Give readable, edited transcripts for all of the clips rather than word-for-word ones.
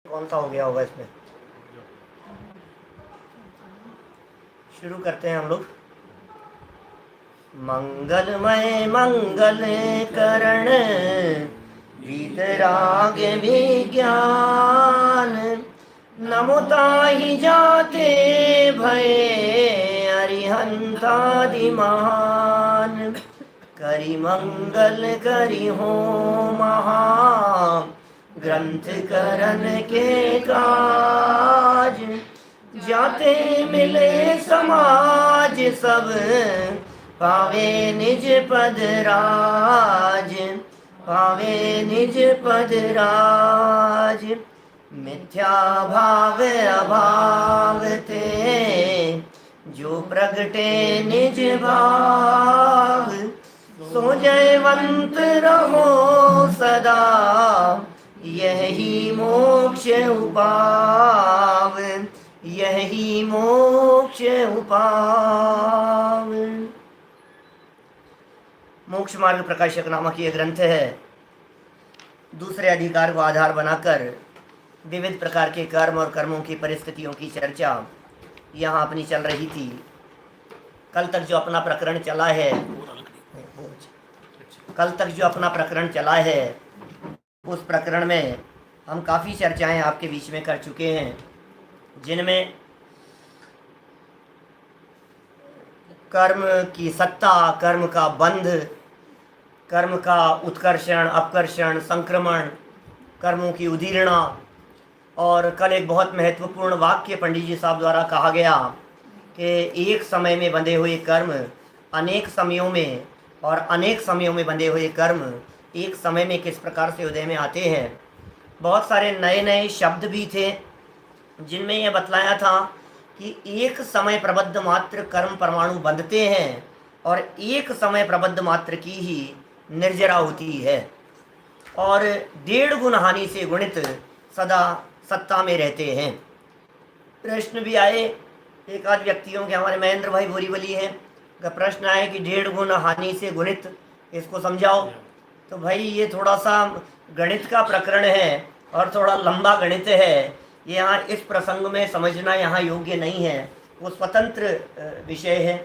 कौन सा हो गया होगा इसमें। शुरू करते हैं हम लोग। मंगलमय मंगल करण वीतराग विज्ञान नमुताहि जाते भये अरिहंतादि महान करि मंगल करि हो महा ग्रंथ करण के काज जाते मिले समाज सब पावे निज पद राज पावे निज पद राज मिथ्या भाव अभाव थे जो प्रगटे निज भाव सो जयवंत रहो सदा यही मोक्ष उपाव यही मोक्ष उपाव। मोक्ष मार्ग प्रकाशक नामक ये ग्रंथ है। दूसरे अधिकार को आधार बनाकर विविध प्रकार के कर्म और कर्मों की परिस्थितियों की चर्चा यहाँ अपनी चल रही थी। कल तक जो अपना प्रकरण चला है उस प्रकरण में हम काफ़ी चर्चाएं आपके बीच में कर चुके हैं, जिनमें कर्म की सत्ता, कर्म का बंध, कर्म का उत्कर्षण, अपकर्षण, संक्रमण, कर्मों की उदीर्णा, और कल एक बहुत महत्वपूर्ण वाक्य पंडित जी साहब द्वारा कहा गया कि एक समय में बंधे हुए कर्म अनेक समयों में और अनेक समयों में बंधे हुए कर्म एक समय में किस प्रकार से उदय में आते हैं। बहुत सारे नए नए शब्द भी थे जिनमें यह बतलाया था कि एक समय प्रबद्ध मात्र कर्म परमाणु बंधते हैं और एक समय प्रबद्ध मात्र की ही निर्जरा होती है और 1.5 गुण हानि से गुणित सदा सत्ता में रहते हैं। प्रश्न भी आए एक आध व्यक्तियों के, हमारे महेंद्र भाई बोरीवली हैं, का प्रश्न आया कि 1.5 गुण हानि से गुणित, इसको समझाओ। तो भाई ये थोड़ा सा गणित का प्रकरण है और थोड़ा लंबा गणित है, ये यहाँ इस प्रसंग में समझना यहाँ योग्य नहीं है, वो स्वतंत्र विषय है।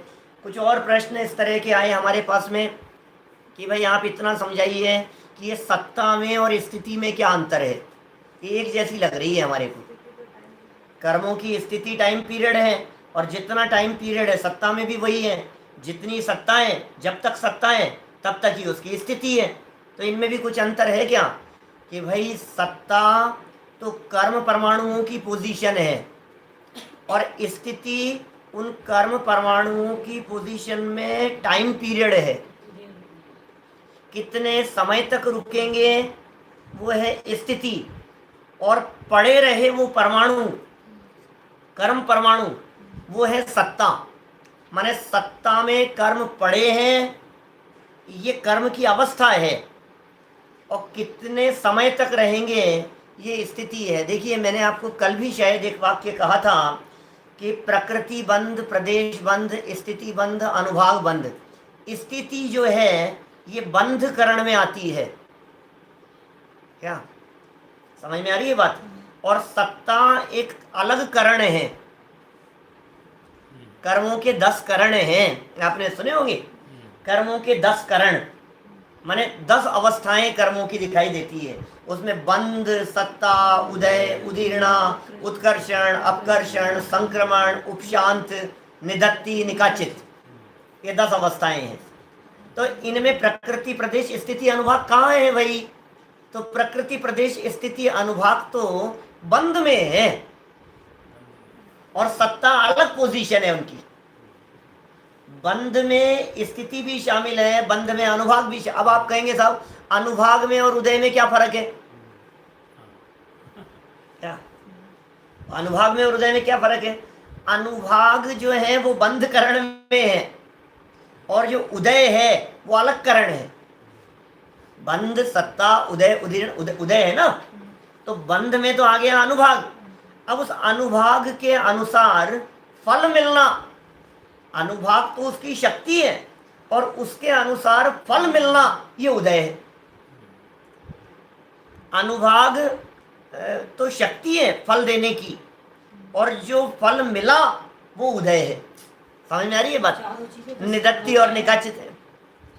कुछ और प्रश्न इस तरह के आए हमारे पास में कि भाई आप इतना समझाइए कि ये सत्ता में और स्थिति में क्या अंतर है। एक जैसी लग रही है हमारे को, कर्मों की स्थिति टाइम पीरियड है और जितना टाइम पीरियड है सत्ता में भी वही है। जितनी सत्ता है, जब तक सत्ता है तब तक ही उसकी स्थिति है। तो इनमें भी कुछ अंतर है क्या कि भाई सत्ता तो कर्म परमाणुओं की पोजीशन है और स्थिति उन कर्म परमाणुओं की पोजीशन में टाइम पीरियड है, कितने समय तक रुकेंगे वो है स्थिति, और पड़े रहे वो परमाणु, कर्म परमाणु, वो है सत्ता। माने सत्ता में कर्म पड़े हैं, ये कर्म की अवस्था है, और कितने समय तक रहेंगे ये स्थिति है। देखिए मैंने आपको कल भी शायद एक वाक्य कहा था कि प्रकृति बंध, प्रदेश बंध, स्थिति बंध, अनुभाग बंध। स्थिति जो है ये बंध करण में आती है, क्या समझ में आ रही है बात। और सत्ता एक अलग करण है। कर्मों के 10 करण हैं, आपने सुने होंगे कर्मों के 10 करण, माने 10 अवस्थाएं कर्मों की दिखाई देती है। उसमें बंध, सत्ता, उदय, उदीर्णा, उत्कर्षण, अपकर्षण, संक्रमण, उपशांत, निदत्ति, निकाचित, ये 10 अवस्थाएं हैं। तो इनमें प्रकृति, प्रदेश, स्थिति, अनुभाग कहाँ है भाई? तो प्रकृति, प्रदेश, स्थिति, अनुभाग तो बंध में है और सत्ता अलग पोजीशन है उनकी। बंध में स्थिति भी शामिल है, बंध में अनुभाग भी। अब आप कहेंगे साहब अनुभाग में और उदय में क्या फर्क है? क्या अनुभाग में और उदय में क्या फर्क है? अनुभाग जो है वो बंध करण में है और जो उदय है वो अलग करण है। बंध, सत्ता, उदय, उदीर्ण, उदय है ना, तो बंध में तो आ गया अनुभाग। अब उस अनुभाग के अनुसार फल मिलना, अनुभाग तो उसकी शक्ति है और उसके अनुसार फल मिलना, ये उदय है। अनुभाग तो शक्ति है फल देने की, और जो फल मिला वो उदय है। समझ में आ रही है बात? निदत्ति और निकाचित है,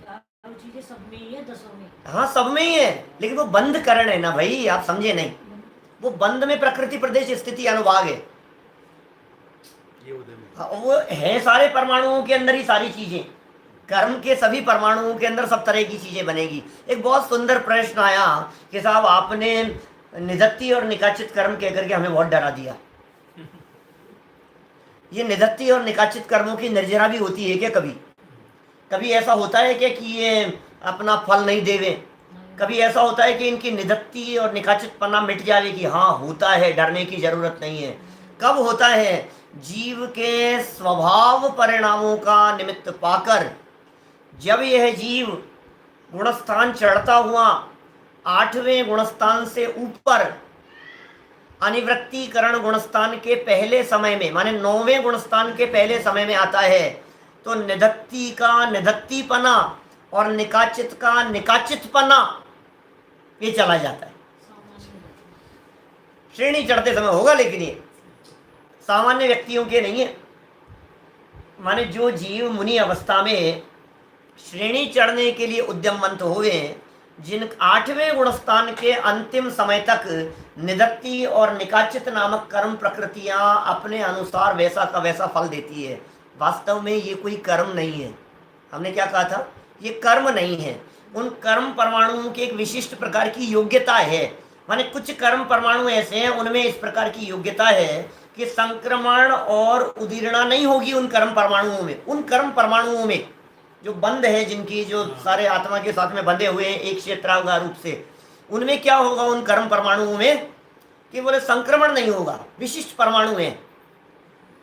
चारों चीजें सब में ही है, दसों में। हाँ सब में ही है, लेकिन वो बंध करण है ना भाई, आप समझे नहीं। वो बंध में प्रकृति प्रदेश स्थिति अनुभाग है, हाँ, वो है सारे परमाणुओं के अंदर ही सारी चीजें। कर्म के सभी परमाणुओं के अंदर सब तरह की चीजें बनेगी। एक बहुत सुंदर प्रश्न आया कि साहब आपने निदत्ति और निकाचित कर्म कह करके हमें बहुत डरा दिया। ये निदत्ति और निकाचित कर्मों की निर्जरा भी होती है क्या? कभी कभी ऐसा होता है क्या कि ये अपना फल नहीं देवे? कभी ऐसा होता है कि इनकी निदत्ति और निकाचित पन्ना मिट जावे? कि हाँ होता है, डरने की जरूरत नहीं है। कब होता है? जीव के स्वभाव परिणामों का निमित्त पाकर जब यह जीव गुणस्थान चढ़ता हुआ 8वें गुणस्थान से ऊपर अनिवृत्तीकरण गुणस्थान के पहले समय में, माने 9वें गुणस्थान के पहले समय में आता है, तो निदत्ति का निदत्तीपना और निकाचित का निकाचितपना ये चला जाता है। श्रेणी चढ़ते समय होगा, लेकिन ये सामान्य व्यक्तियों के नहीं है। माने जो जीव मुनि अवस्था में श्रेणी चढ़ने के लिए उद्यमवंत हुए, जिन 8वें गुणस्थान के अंतिम समय तक निदत्ति और निकाचित नामक कर्म प्रकृतियां अपने अनुसार वैसा का वैसा फल देती है। वास्तव में ये कोई कर्म नहीं है। हमने क्या कहा था? ये कर्म नहीं है। उन कर्म परमाणुओं की एक विशिष्ट प्रकार की योग्यता है। माने कुछ कर्म परमाणु ऐसे हैं, उनमें इस प्रकार की योग्यता है कि संक्रमण और उदीर्णा नहीं होगी उन कर्म परमाणुओं में। उन कर्म परमाणुओं में जो बंध है, जिनकी जो सारे आत्मा के साथ में बंधे हुए हैं एक क्षेत्रावगा रूप से, उनमें क्या होगा? उन कर्म परमाणुओं में कि बोले संक्रमण नहीं होगा, विशिष्ट परमाणु हैं।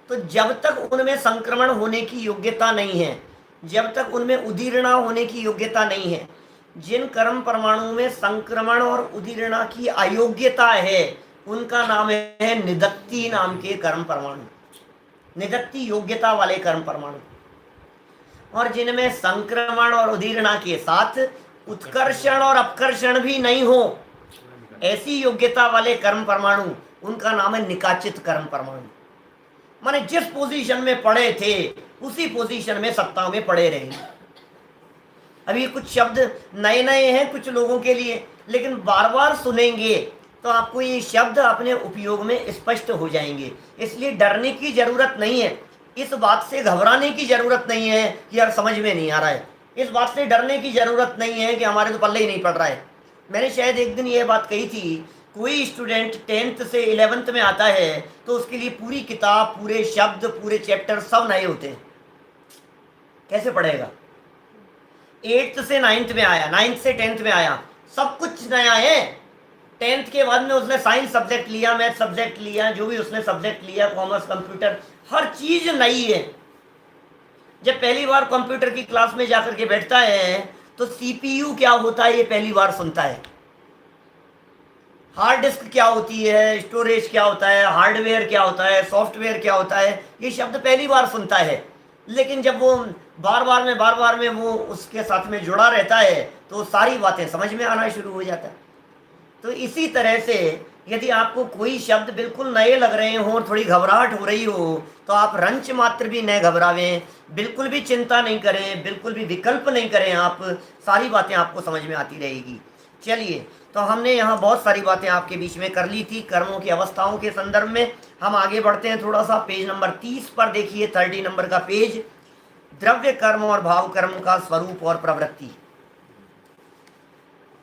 तो जब तक उनमें संक्रमण होने की योग्यता नहीं है, जब तक उनमें उदीर्णा होने की योग्यता नहीं है, जिन कर्म परमाणुओं में संक्रमण और उदीर्णा की अयोग्यता है, उनका नाम है निदत्ति नाम के कर्म परमाणु, निदत्ति योग्यता वाले कर्म परमाणु। और जिनमें संक्रमण और उदीर्णा के साथ उत्कर्षण और अपकर्षण भी नहीं हो, ऐसी योग्यता वाले कर्म परमाणु, उनका नाम है निकाचित कर्म परमाणु। माने जिस पोजीशन में पड़े थे उसी पोजीशन में सत्ता में पड़े रहे। अभी कुछ शब्द नए नए हैं कुछ लोगों के लिए, लेकिन बार बार सुनेंगे तो आपको ये शब्द अपने उपयोग में स्पष्ट हो जाएंगे। इसलिए डरने की जरूरत नहीं है, इस बात से घबराने की जरूरत नहीं है कि यार समझ में नहीं आ रहा है, इस बात से डरने की जरूरत नहीं है कि हमारे तो पल्ले ही नहीं पड़ रहा है। मैंने शायद एक दिन ये बात कही थी, कोई स्टूडेंट 10th से 11th में आता है तो उसके लिए पूरी किताब, पूरे शब्द, पूरे चैप्टर सब नए होते हैं, कैसे पढ़ेगा? 8th से 9th में आया, 9th से 10th में आया, सब कुछ नया है। 10th के बाद में उसने साइंस सब्जेक्ट लिया, मैथ सब्जेक्ट लिया, जो भी उसने सब्जेक्ट लिया, कॉमर्स, कंप्यूटर, हर चीज नई है। जब पहली बार कंप्यूटर की क्लास में जाकर के बैठता है तो सीपीयू क्या होता है ये पहली बार सुनता है, हार्ड डिस्क क्या होती है, स्टोरेज क्या होता है, हार्डवेयर क्या होता है, सॉफ्टवेयर क्या होता है, ये शब्द पहली बार सुनता है। लेकिन जब वो बार बार में वो उसके साथ में जुड़ा रहता है तो सारी बातें समझ में आना शुरू हो जाता है। तो इसी तरह से यदि आपको कोई शब्द बिल्कुल नए लग रहे हों और थोड़ी घबराहट हो रही हो तो आप रंच मात्र भी न घबरावें, बिल्कुल भी चिंता नहीं करें, बिल्कुल भी विकल्प नहीं करें, आप सारी बातें आपको समझ में आती रहेगी। चलिए, तो हमने यहाँ बहुत सारी बातें आपके बीच में कर ली थी कर्मों की अवस्थाओं के संदर्भ में। हम आगे बढ़ते हैं थोड़ा सा, पेज नंबर 30 पर देखिए, 30 नंबर का पेज, द्रव्य कर्म और भाव कर्म का स्वरूप और प्रवृत्ति।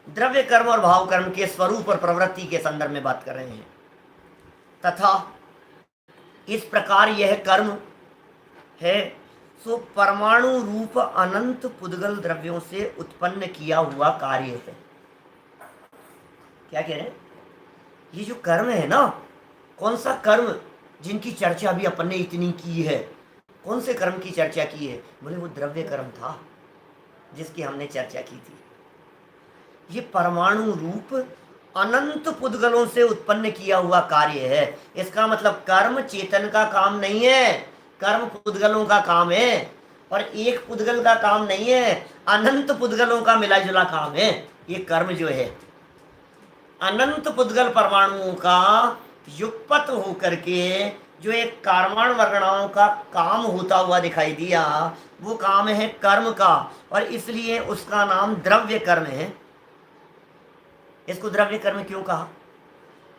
द्रव्य कर्म और भाव कर्म के स्वरूप और प्रवृत्ति के संदर्भ में बात कर रहे हैं। तथा इस प्रकार यह कर्म है सो परमाणु रूप अनंत पुद्गल द्रव्यों से उत्पन्न किया हुआ कार्य है। क्या कह रहे हैं? ये जो कर्म है ना, कौन सा कर्म जिनकी चर्चा भी अपन ने इतनी की है, कौन से कर्म की चर्चा की है? बोले वो द्रव्य कर्म था जिसकी हमने चर्चा की थी। ये परमाणु रूप अनंत पुद्गलों से उत्पन्न किया हुआ कार्य है। इसका मतलब कर्म चेतन का काम नहीं है, कर्म पुद्गलों का काम है, और एक पुद्गल का काम नहीं है, अनंत पुद्गलों का मिला जुला काम है ये कर्म जो है। अनंत पुद्गल परमाणुओं का युगपत होकर के जो एक कार्माण वर्गणाओं का काम होता हुआ दिखाई दिया, वो काम है कर्म का, और इसलिए उसका नाम द्रव्य कर्म है। इसको द्रव्य कर्म क्यों कहा?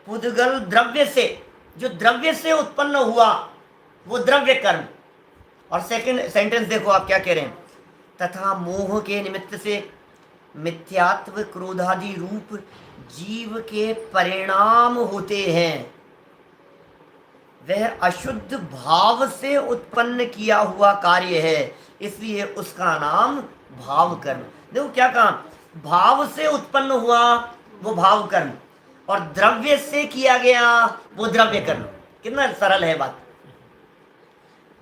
पुद्गल द्रव्य से, जो द्रव्य से उत्पन्न हुआ वो द्रव्य कर्म। और सेकंड सेंटेंस देखो आप क्या कह रहे हैं, तथा मोह के निमित्त से मिथ्यात्व क्रोधादि रूप जीव के परिणाम होते हैं, वह अशुद्ध भाव से उत्पन्न किया हुआ कार्य है, इसलिए उसका नाम भाव कर्म। देखो क्या कहा, भाव से उत्पन्न हुआ वो भाव कर्म, और द्रव्य से किया गया वो द्रव्य कर्म। कितना सरल है बात।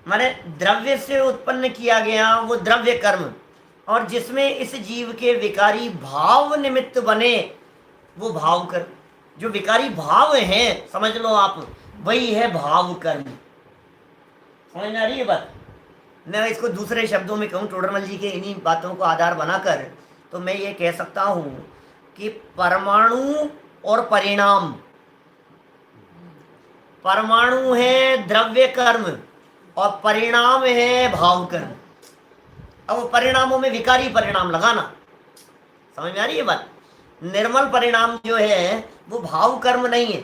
माने द्रव्य से उत्पन्न किया गया वो द्रव्य कर्म, और जिसमें इस जीव के विकारी भाव निमित्त बने वो भाव कर्म। जो विकारी भाव हैं, समझ लो आप, वही है भाव कर्म। समझ में आ रही है बात? मैं इसको दूसरे शब्दों में कहूँ, टोडरमल जी के इन्हीं बातों को आधार बनाकर, तो मैं ये कह सकता हूँ कि परमाणु और परिणाम, परमाणु है द्रव्य कर्म और परिणाम है भाव कर्म। अब परिणामों में विकारी परिणाम लगाना, समझ में आ रही है बात? निर्मल परिणाम जो है वो भाव कर्म नहीं है।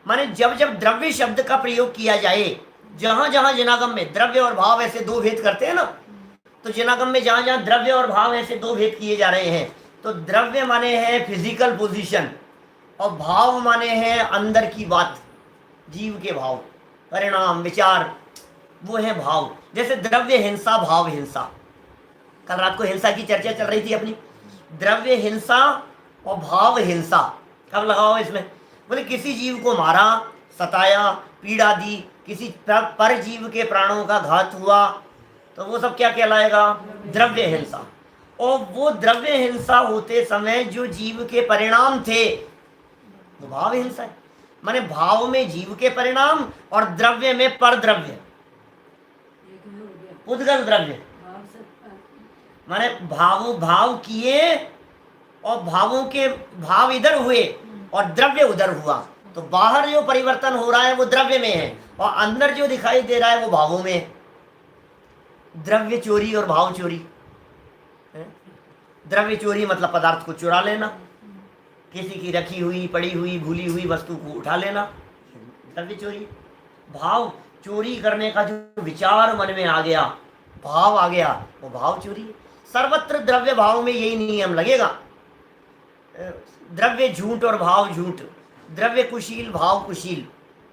माने जब जब द्रव्य शब्द का प्रयोग किया जाए, जहां जहां जिनागम में द्रव्य और भाव ऐसे दो भेद करते हैं ना, तो जिनागम में जहां जहां द्रव्य और भाव ऐसे दो भेद किए जा रहे हैं, तो द्रव्य माने है फिजिकल पोजीशन और भाव माने है अंदर की बात, जीव के भाव, परिणाम, विचार, वो है भाव। जैसे द्रव्य हिंसा, भाव हिंसा, कल रात को हिंसा की चर्चा चल रही थी अपनी। द्रव्य हिंसा और भाव हिंसा कब लगाओ इसमें? बोले किसी जीव को मारा, सताया, पीड़ा दी, किसी पर जीव के प्राणों का घात हुआ, तो वो सब क्या कहलाएगा? द्रव्य हिंसा। और वो द्रव्य हिंसा होते समय जो जीव के परिणाम थे वो भाव हिंसा है। माने भाव में जीव के परिणाम और द्रव्य में पर द्रव्य, पुद्गल द्रव्य। माने भाव किए और भावों के भाव इधर हुए और द्रव्य उधर हुआ, तो बाहर जो परिवर्तन हो रहा है वो द्रव्य में है और अंदर जो दिखाई दे रहा है वो भावों में है। द्रव्य चोरी और भाव चोरी। द्रव्य चोरी मतलब पदार्थ को चुरा लेना, किसी की रखी हुई, पड़ी हुई, भूली हुई वस्तु को उठा लेना, द्रव्य चोरी। भाव चोरी करने का जो विचार मन में आ गया, भाव आ गया, वो भाव चोरी है। सर्वत्र द्रव्य भाव में यही नियम लगेगा। द्रव्य झूठ और भाव झूठ, द्रव्य कुशील भाव कुशील,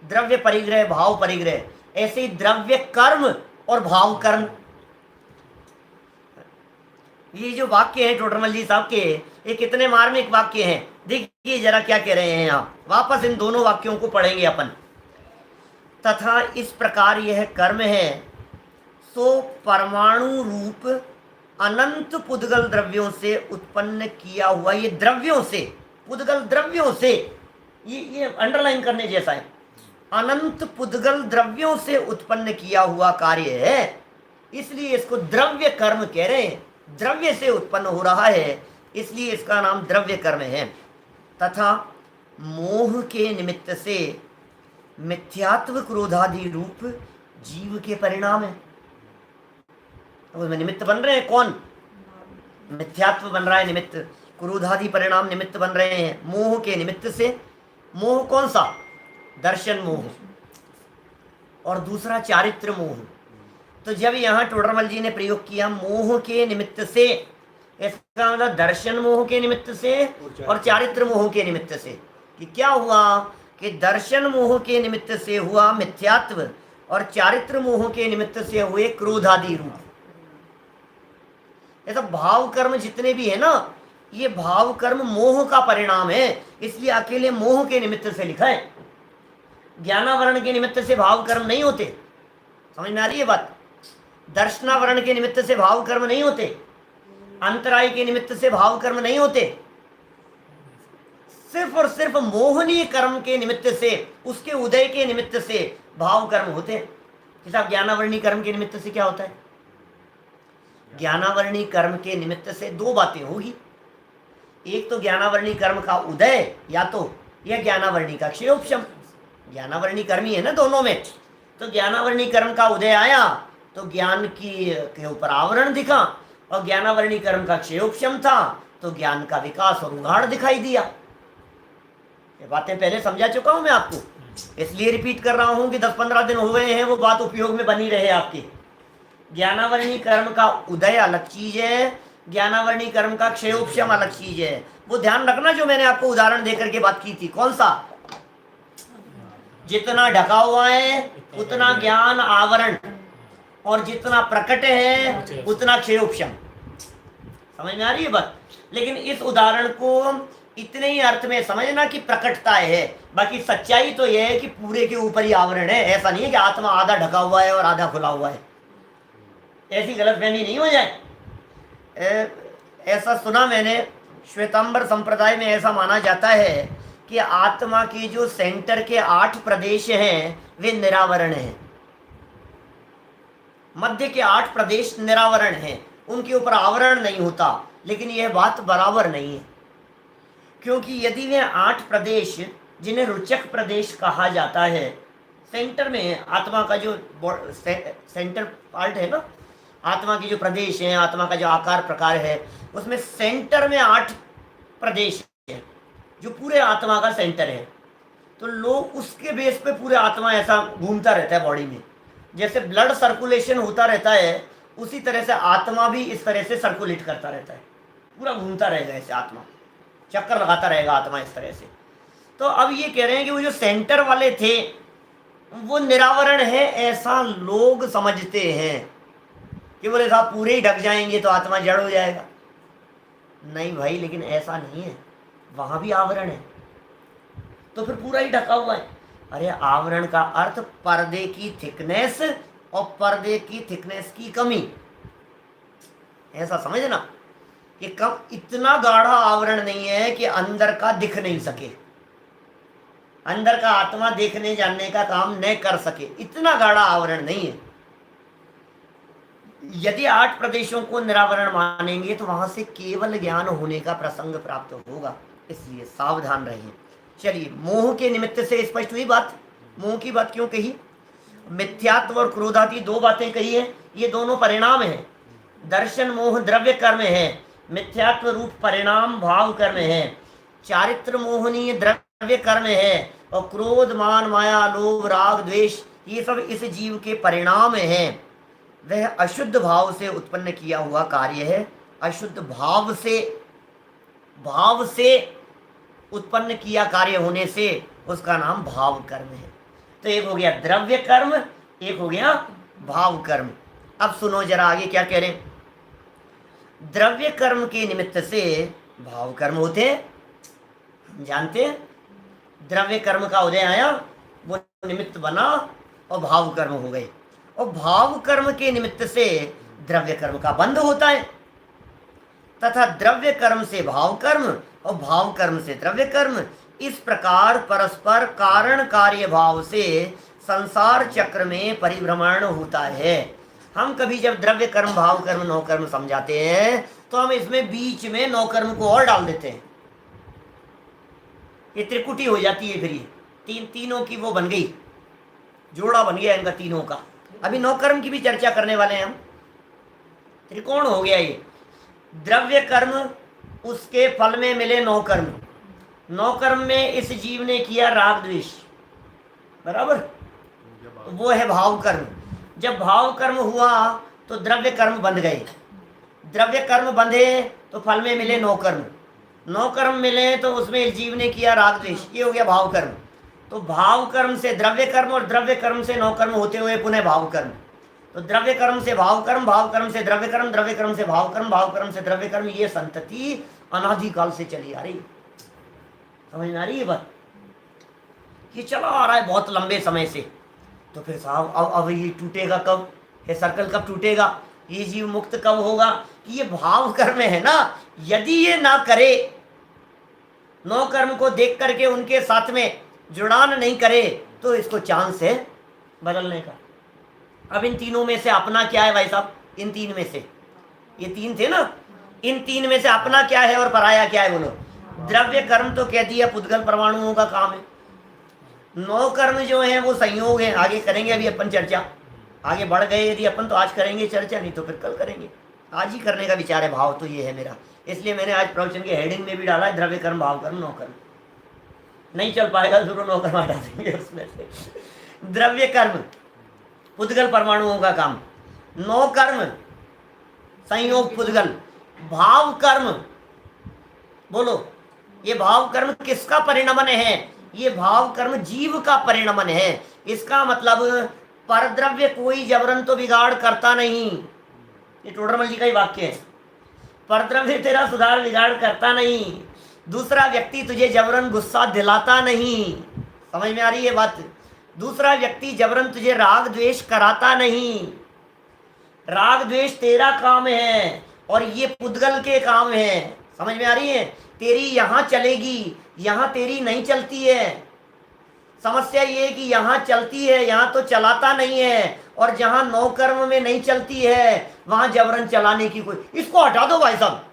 द्रव्य परिग्रह भाव परिग्रह, ऐसे ही द्रव्य कर्म और भाव कर्म। ये जो वाक्य है टोडरमल जी साहब के, ये कितने मार्मिक वाक्य हैं। देखिए जरा क्या कह रहे हैं यहाँ, वापस इन दोनों वाक्यों को पढ़ेंगे अपन। तथा इस प्रकार यह कर्म है, सो परमाणु रूप अनंत पुद्गल द्रव्यों से उत्पन्न किया हुआ, ये द्रव्यों से, पुद्गल द्रव्यों से, ये अंडरलाइन करने जैसा है। अनंत पुद्गल द्रव्यों से उत्पन्न किया हुआ कार्य है, इसलिए इसको द्रव्य कर्म कह रहे हैं। द्रव्य से उत्पन्न हो रहा है, इसलिए इसका नाम द्रव्य कर्म है। तथा मोह के निमित्त से मिथ्यात्व क्रोधादि रूप जीव के परिणाम है। उसमें निमित्त बन रहे हैं कौन? मिथ्यात्व बन रहा है निमित्त, क्रोधादि परिणाम निमित्त बन रहे हैं मोह के निमित्त से। मोह कौन सा? दर्शन मोह, और दूसरा चारित्र मोह। तो जब यहाँ टोडरमल जी ने प्रयोग किया मोह के निमित्त से, इसका मतलब दर्शन मोह के निमित्त से और चारित्र मोह के निमित्त से। कि क्या हुआ कि दर्शन मोह के निमित्त से हुआ मिथ्यात्व और चारित्र मोह के निमित्त से हुए क्रोधादि रूप। ऐसा भाव कर्म जितने भी है ना, ये भाव कर्म मोह का परिणाम है, इसलिए अकेले मोह के निमित्त से लिखा है। ज्ञानावरण के निमित्त से भाव कर्म नहीं होते। समझ में आ रही है बात? दर्शनावरण के निमित्त से भाव कर्म नहीं होते, अंतराय के निमित्त से भाव कर्म नहीं होते। सिर्फ और सिर्फ मोहनीय कर्म के निमित्त से, उसके उदय के निमित्त से भाव कर्म होते हैं। किताब ज्ञानावरणी कर्म के निमित्त से क्या होता है? ज्ञानावरणी कर्म के निमित्त से दो बातें होगी। एक तो ज्ञानावरणी कर्म का उदय, या तो यह ज्ञानावरणी का क्षयोपशम। ज्ञानावरणी कर्म ही है ना दोनों में। तो ज्ञानावरणी कर्म का उदय आया तो ज्ञान के ऊपर आवरण दिखा, और ज्ञानावरणी कर्म का क्षयोपशम था तो ज्ञान का विकास और उघाड़ दिखाई दिया। ये बातें पहले समझा चुका हूं मैं आपको, इसलिए रिपीट कर रहा हूं कि 10-15 दिन हुए हैं, वो बात उपयोग में बनी रहे आपकी। ज्ञानावरणी कर्म का उदय अलग चीज है, ज्ञानावरणी कर्म का क्षयोपशम अलग चीज है। वो ध्यान रखना जो मैंने आपको उदाहरण देकर के बात की थी। कौन सा? जितना ढका हुआ है उतना ज्ञान आवरण, और जितना प्रकट है उतना क्षयोपशम। समझ में आ रही है बात? लेकिन इस उदाहरण को इतने ही अर्थ में समझना कि प्रकटता है, बाकी सच्चाई तो यह है कि पूरे के ऊपर ही आवरण है। ऐसा नहीं है कि आत्मा आधा ढका हुआ है और आधा खुला हुआ है, ऐसी गलतफहमी नहीं हो जाए। ऐसा सुना मैंने, श्वेतांबर संप्रदाय में ऐसा माना जाता है कि आत्मा के जो सेंटर के 8 प्रदेश हैं वे निरावरण हैं। मध्य के 8 प्रदेश निरावरण हैं, उनके ऊपर आवरण नहीं होता। लेकिन यह बात बराबर नहीं है, क्योंकि यदि वे 8 प्रदेश जिन्हें रुचक प्रदेश कहा जाता है, सेंटर में आत्मा का जो सेंटर पार्ट है ना, आत्मा के जो प्रदेश हैं, आत्मा का जो आकार प्रकार है, उसमें सेंटर में 8 प्रदेश हैं जो पूरे आत्मा का सेंटर है। तो लोग उसके बेस पे पूरे आत्मा ऐसा घूमता रहता है बॉडी में, जैसे ब्लड सर्कुलेशन होता रहता है, उसी तरह से आत्मा भी इस तरह से सर्कुलेट करता रहता है, पूरा घूमता रहेगा ऐसे, आत्मा चक्कर लगाता रहेगा आत्मा इस तरह से। तो अब ये कह रहे हैं कि वो जो सेंटर वाले थे वो निरावरण है, ऐसा लोग समझते हैं कि बोले साहब पूरे ही ढक जाएंगे तो आत्मा जड़ हो जाएगा। नहीं भाई, लेकिन ऐसा नहीं है, वहां भी आवरण है, तो फिर पूरा ही ढका हुआ है। अरे आवरण का अर्थ पर्दे की थिकनेस और पर्दे की थिकनेस की कमी, ऐसा समझना कि कम इतना गाढ़ा आवरण नहीं है कि अंदर का दिख नहीं सके, अंदर का आत्मा देखने जानने का काम न कर सके, इतना गाढ़ा आवरण नहीं है। यदि 8 प्रदेशों को निरावरण मानेंगे तो वहां से केवल ज्ञान होने का प्रसंग प्राप्त होगा, इसलिए सावधान रहिए। चलिए, मोह के निमित्त से स्पष्ट हुई बात। मोह की बात क्यों कही? मिथ्यात्व और क्रोधादि 2 बातें कही है, ये दोनों परिणाम है। दर्शन मोह द्रव्य कर्म है, मिथ्यात्व रूप परिणाम भाव कर्म है। चारित्र मोहनीय द्रव्य कर्म है, और क्रोध मान माया लोभ राग द्वेष ये सब इस जीव के परिणाम हैं। वह अशुद्ध भाव से उत्पन्न किया हुआ कार्य है। अशुद्ध भाव से उत्पन्न किया कार्य होने से उसका नाम भाव कर्म है। तो एक हो गया द्रव्य कर्म, एक हो गया भाव कर्म। अब सुनो जरा आगे क्या कह रहे हैं। द्रव्य कर्म के निमित्त से भाव कर्म होते हैं, हम जानते हैं। द्रव्य कर्म का उदय आया, वो निमित्त बना और भाव कर्म हो गए, और भाव कर्म के निमित्त से द्रव्य कर्म का बंध होता है, तथा द्रव्य कर्म से भाव कर्म और भाव कर्म से द्रव्य कर्म, इस प्रकार परस्पर कारण कार्य भाव से संसार चक्र में परिभ्रमण होता है। हम कभी जब द्रव्य कर्म भाव कर्म नौ कर्म समझाते हैं तो हम इसमें बीच में नौ कर्म को और डाल देते हैं, ये त्रिकुटी हो जाती है। फिर ये तीनों की वो बन गई, जोड़ा बन गया इनका तीनों का। अभी नौ कर्म की भी चर्चा करने वाले हैं हम। त्रिकोण हो गया ये। द्रव्य कर्म, उसके फल में मिले नौ कर्म। नौ कर्म में इस जीव ने किया राग द्वेष, बराबर, वो है भाव कर्म। जब भाव कर्म हुआ तो द्रव्य कर्म बंध गए। द्रव्य कर्म बंधे तो फल में मिले नौ कर्म। नौ कर्म मिले तो उसमें इस जीव ने किया राग द्वेष, ये हो गया भाव कर्म। तो भाव कर्म से द्रव्य कर्म और द्रव्य कर्म से नौ कर्म होते हुए पुनः भाव कर्म। तो द्रव्य कर्म से भाव कर्म, भाव कर्म से द्रव्य कर्म, द्रव्य कर्म से भाव कर्म, भाव कर्म से द्रव्य कर्म, ये संतति अनादिकाल से चली आ रही। समझ में आ रही है बात? ये चला आ रहा है बहुत लंबे समय से। तो फिर साहब अब ये टूटेगा कब? ये सर्कल कब टूटेगा? ये जीव मुक्त कब होगा? कि ये भाव कर्म है ना, यदि ये ना करे, नौ कर्म को देख करके उनके साथ में जुड़ान नहीं करे, तो इसको चांस है बदलने का। अब इन तीनों में से अपना क्या है भाई साहब? इन तीन में से, ये तीन थे ना, इन तीन में से अपना क्या है और पराया क्या है बोलो? द्रव्य कर्म तो कह दिया पुद्गल परमाणुओं का काम है। नौ कर्म जो है वो संयोग है, आगे करेंगे अभी अपन चर्चा। आगे बढ़ गए यदि अपन तो आज करेंगे चर्चा, नहीं तो फिर कल करेंगे। आज ही करने का विचार है, भाव तो ये है मेरा, इसलिए मैंने आज प्रवचन के हेडिंग में भी डाला है द्रव्य कर्म, भाव कर्म, नौ कर्म। नहीं चल पाएगा जरूर नौ कर्म हटा देंगे उसमें से। द्रव्य कर्म पुद्गल परमाणुओं का काम, नौ कर्म संयोग पुद्गल, भाव कर्म बोलो, ये भाव कर्म किसका परिणमन है? ये भाव कर्म जीव का परिणमन है। इसका मतलब परद्रव्य कोई जबरन तो बिगाड़ करता नहीं, ये टोडरमल जी का ही वाक्य है। परद्रव्य तेरा सुधार बिगाड़ करता नहीं, दूसरा व्यक्ति तुझे जबरन गुस्सा दिलाता नहीं, समझ में आ रही है बात? दूसरा व्यक्ति जबरन तुझे राग द्वेष कराता नहीं। राग द्वेष तेरा काम है और ये पुद्गल के काम है, समझ में आ रही है? तेरी यहां चलेगी, यहां तेरी नहीं चलती है। समस्या ये है कि यहां चलती है, यहां तो चलाता नहीं है, और जहां नौ कर्म में नहीं चलती है वहां जबरन चलाने की कोई। इसको हटा दो भाई साहब,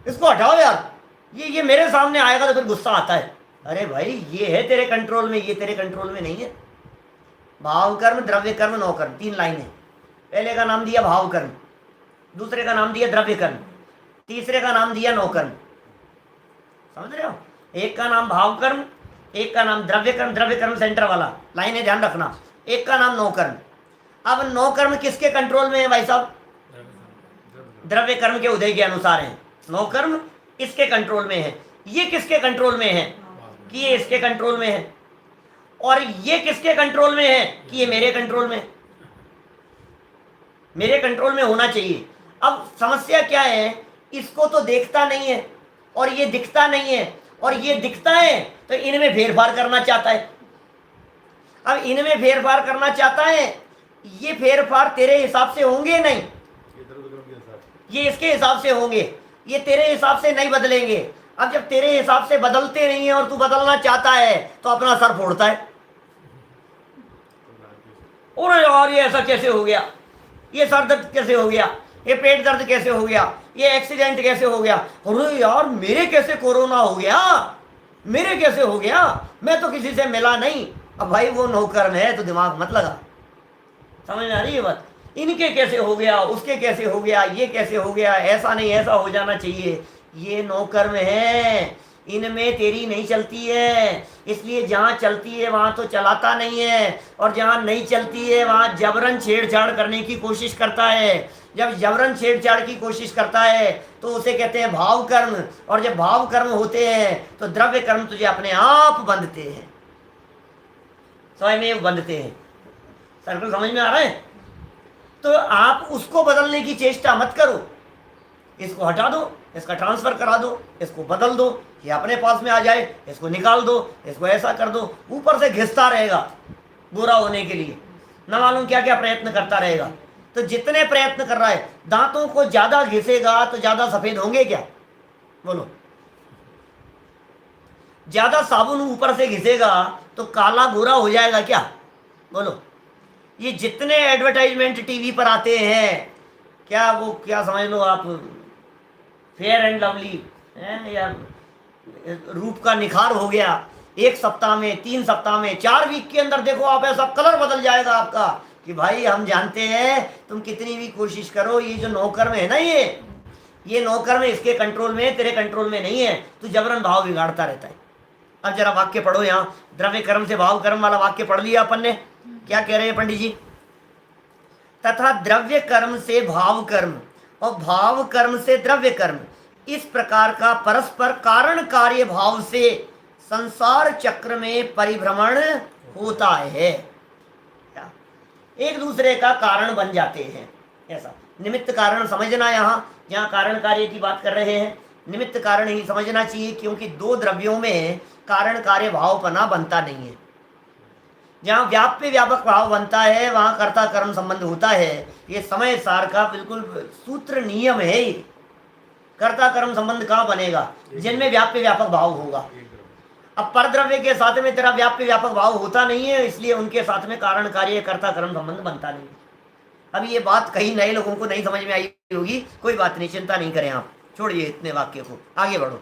इसको हटाओ यार, ये मेरे सामने आएगा तो फिर गुस्सा आता है। अरे भाई ये है तेरे कंट्रोल में, ये तेरे कंट्रोल में नहीं है। भाव कर्म, द्रव्य कर्म, नौ कर्म, तीन लाइन है। पहले का नाम दिया भाव कर्म, दूसरे का नाम दिया द्रव्य कर्म, तीसरे का नाम दिया नौ कर्म। समझ रहे हो? एक का नाम भाव कर्म, एक का नाम द्रव्य कर्म, द्रव्य कर्म सेंटर वाला लाइन है, ध्यान रखना। एक का नाम नौ कर्म। अब नौ कर्म किसके कंट्रोल में है भाई साहब? द्रव्य कर्म के उदय के अनुसार है। नौ कर्म इसके कंट्रोल में है। ये किसके कंट्रोल में है? कि ये इसके कंट्रोल में है। और ये किसके कंट्रोल में है? कि ये मेरे कंट्रोल में, मेरे कंट्रोल में होना चाहिए। अब समस्या क्या है? इसको तो देखता नहीं है और ये दिखता नहीं है, और ये दिखता है तो इनमें फेरफार करना चाहता है। अब इनमें फेरफार करना चाहता है, ये फेरफार तेरे हिसाब से होंगे नहीं, ये इसके हिसाब से होंगे, ये तेरे हिसाब से नहीं बदलेंगे। अब जब तेरे हिसाब से बदलते नहीं है और तू बदलना चाहता है तो अपना सर फोड़ता है। और यार ये ऐसा कैसे हो गया, ये सर दर्द कैसे हो गया, ये पेट दर्द कैसे हो गया, ये एक्सीडेंट कैसे हो गया, अरे यार मेरे कैसे कोरोना हो गया, मेरे कैसे हो गया, मैं तो किसी से मिला नहीं। अब भाई वो नौकर्म है तो दिमाग मत लगा। समझ में आ रही है बात? इनके कैसे हो गया, उसके कैसे हो गया, ये कैसे हो गया, ऐसा नहीं ऐसा हो जाना चाहिए। ये नौकर्म है, इनमें तेरी नहीं चलती है, इसलिए जहाँ चलती है वहाँ तो चलाता नहीं है, और जहाँ नहीं चलती है वहाँ जबरन छेड़छाड़ करने की कोशिश करता है। जब जबरन छेड़छाड़ की कोशिश करता है तो उसे कहते हैं भाव कर्म, और जब भाव कर्म होते हैं तो द्रव्य कर्म तुझे अपने आप बंधते हैं, स्वयं बंधते हैं। सर्कल समझ में आ रहा है? तो आप उसको बदलने की चेष्टा मत करो, इसको हटा दो, इसका ट्रांसफर करा दो, इसको बदल दो, ये अपने पास में आ जाए, इसको निकाल दो, इसको ऐसा कर दो। ऊपर से घिसता रहेगा बुरा होने के लिए, न मालूम क्या क्या प्रयत्न करता रहेगा। तो जितने प्रयत्न कर रहा है, दांतों को ज्यादा घिसेगा तो ज्यादा सफेद होंगे क्या? बोलो। ज्यादा साबुन ऊपर से घिसेगा तो काला गोरा हो जाएगा क्या? बोलो। ये जितने एडवर्टाइजमेंट टीवी पर आते हैं, क्या वो क्या समझ लो आप, फेयर एंड लवली है या रूप का निखार हो गया, 1 सप्ताह में, 3 सप्ताह में, 4 वीक के अंदर देखो आप ऐसा कलर बदल जाएगा आपका कि भाई हम जानते हैं तुम कितनी भी कोशिश करो, ये जो नौकर में है ना, ये नौकर में इसके कंट्रोल में है, तेरे कंट्रोल में नहीं है, तू जबरन भाव बिगाड़ता रहता है। अब जरा वाक्य पढ़ो, यहाँ द्रव्य कर्म से भाव कर्म वाला वाक्य पढ़ लिया अपन ने। क्या कह रहे हैं पंडित जी? तथा द्रव्य कर्म से भाव कर्म और भाव कर्म से द्रव्य कर्म, इस प्रकार का परस्पर कारण कार्य भाव से संसार चक्र में परिभ्रमण होता है, एक दूसरे का कारण बन जाते हैं। ऐसा निमित्त कारण समझना, यहाँ जहाँ कारण कार्य की बात कर रहे हैं निमित्त कारण ही समझना चाहिए, क्योंकि दो द्रव्यों में कारण कार्य भावपना बनता नहीं है। जहाँ व्याप्य व्यापक भाव बनता है वहाँ कर्ता कर्म संबंध होता है। ये समय सार का बिल्कुल सूत्र नियम है। ये कर्ता कर्म संबंध कहाँ बनेगा? जिनमें व्याप्य व्यापक भाव होगा। अब परद्रव्य के साथ में तेरा व्याप्य व्यापक भाव होता नहीं है, इसलिए उनके साथ में कारण कार्य कर्ता कर्म संबंध बनता नहीं। अब ये बात कई नए लोगों को नहीं समझ में आई होगी, कोई बात नहीं, चिंता नहीं करें आप। छोड़िए इतने वाक्य को, आगे बढ़ो।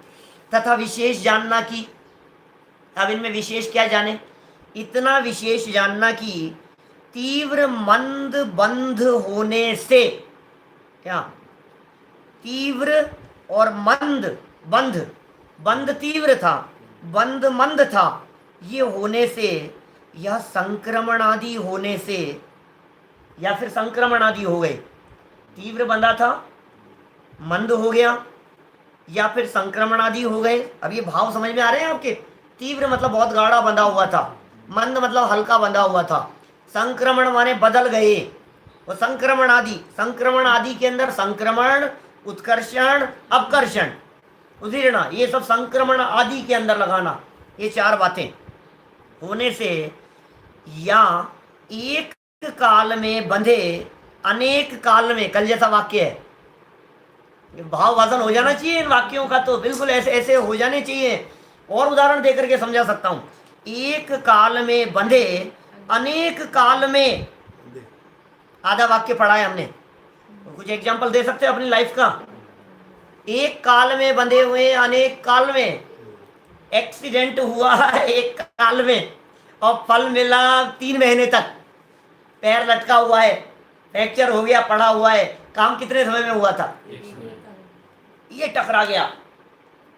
तथा विशेष जानना कि, अब इनमें विशेष क्या जाने, इतना विशेष जानना कि तीव्र मंद बंध होने से, क्या तीव्र और मंद, बंध, बंध तीव्र था, बंध मंद था, ये होने से, यह संक्रमण आदि होने से, या फिर संक्रमण आदि हो गए, तीव्र बंधा था, मंद हो गया, या फिर संक्रमण आदि हो गए। अब ये भाव समझ में आ रहे हैं आपके? तीव्र मतलब बहुत गाढ़ा बंधा हुआ था, मंद मतलब हल्का बंधा हुआ था, संक्रमण माने बदल गए। वो संक्रमण आदि, संक्रमण आदि के अंदर संक्रमण, उत्कर्षण, अपकर्षण, उदीर्णा, ये सब संक्रमण आदि के अंदर लगाना, ये चार बातें होने से, या एक काल में बंधे अनेक काल में, कल जैसा वाक्य है, भाव वासन हो जाना चाहिए इन वाक्यों का, तो बिल्कुल ऐसे ऐसे हो जाने चाहिए। और उदाहरण देकर के समझा सकता हूं, एक काल में बंधे अनेक काल में, आधा वाक्य पढ़ा है हमने, कुछ एग्जांपल दे सकते हैं अपनी लाइफ का? एक काल में बंधे हुए अनेक काल में, एक्सीडेंट हुआ एक काल में और फल मिला 3 महीने तक, पैर लटका हुआ है, फ्रैक्चर हो गया, पड़ा हुआ है, काम कितने समय में हुआ था? ये टकरा गया।